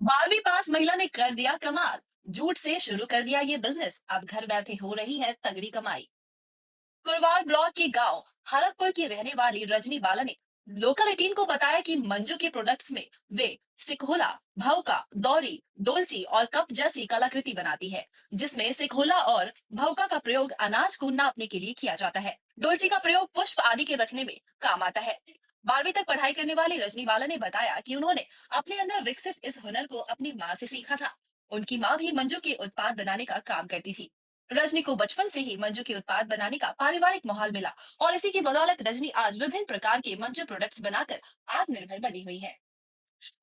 12वीं पास महिला ने कर दिया कमाल। झूठ से शुरू कर दिया ये बिजनेस, अब घर बैठे हो रही है तगड़ी कमाई। कुरवार ब्लॉक के गांव हरकपुर की रहने वाली रजनी बाला ने लोकल 18 को बताया कि मंजू के प्रोडक्ट्स में वे सिकोला, भाउका, दौरी, डोलची और कप जैसी कलाकृति बनाती है, जिसमें सिकोला और भाउका का प्रयोग अनाज को नापने के लिए किया जाता है। डोलची का प्रयोग पुष्प आदि के रखने में काम आता है। 12वीं तक पढ़ाई करने वाली रजनी बाला ने बताया कि उन्होंने अपने अंदर विकसित इस हुनर को अपनी माँ से सीखा था। उनकी माँ भी मंजू के उत्पाद बनाने का काम करती थी। रजनी को बचपन से ही मंजू के उत्पाद बनाने का पारिवारिक माहौल मिला और इसी की बदौलत रजनी आज विभिन्न प्रकार के मंजू प्रोडक्ट्स बनाकर आत्मनिर्भर बनी हुई है।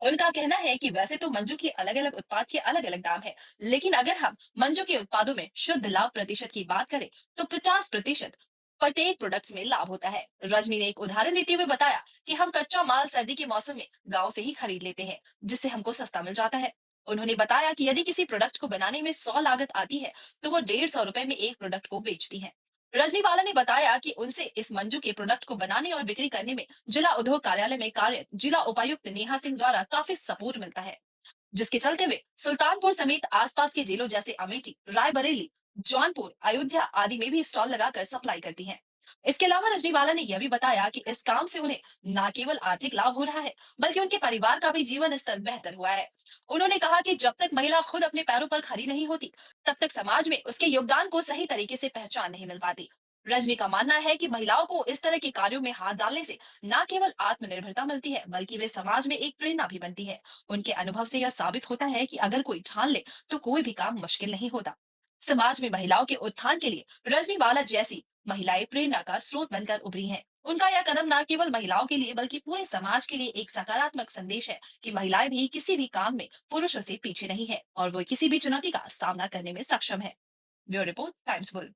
उनका कहना है कि वैसे तो मंजू के अलग अलग उत्पाद के अलग अलग दाम है, लेकिन अगर हम मंजू के उत्पादों में शुद्ध लाभ प्रतिशत की बात करें तो 50% प्रत्येक प्रोडक्ट्स में लाभ होता है। रजनी ने एक उदाहरण देते हुए बताया कि हम कच्चा माल सर्दी के मौसम में गांव से ही खरीद लेते हैं, जिससे हमको सस्ता मिल जाता है। उन्होंने बताया कि यदि किसी प्रोडक्ट को बनाने में 100 लागत आती है, तो वो 150 रुपए में एक प्रोडक्ट को बेचती है। रजनी बाला ने बताया कि उनसे इस मंजू के प्रोडक्ट को बनाने और बिक्री करने में जिला उद्योग कार्यालय में कार्यरत जिला उपायुक्त नेहा सिंह द्वारा काफी सपोर्ट मिलता है, जिसके चलते वे सुल्तानपुर समेत आसपास के जिलों जैसे अमेठी, रायबरेली, जौनपुर, अयोध्या आदि में भी स्टॉल लगाकर सप्लाई करती हैं। इसके अलावा रजनीवाला ने यह भी बताया कि इस काम से उन्हें न केवल आर्थिक लाभ हो रहा है, बल्कि उनके परिवार का भी जीवन स्तर बेहतर हुआ है। उन्होंने कहा कि जब तक महिला खुद अपने पैरों पर खड़ी नहीं होती, तब तक समाज में उसके योगदान को सही तरीके से पहचान नहीं मिल पाती। रजनी का मानना है कि महिलाओं को इस तरह के कार्यों में हाथ डालने से न केवल आत्मनिर्भरता मिलती है, बल्कि वे समाज में एक प्रेरणा भी बनती है। उनके अनुभव से यह साबित होता है कि अगर कोई ठान ले तो कोई भी काम मुश्किल नहीं होता। समाज में महिलाओं के उत्थान के लिए रजनीवाला जैसी महिलाएं प्रेरणा का स्रोत बनकर उभरी हैं। उनका यह कदम न केवल महिलाओं के लिए बल्कि पूरे समाज के लिए एक सकारात्मक संदेश है कि महिलाएं भी किसी भी काम में पुरुषों से पीछे नहीं है और वो किसी भी चुनौती का सामना करने में सक्षम है। Bureau report, times bull.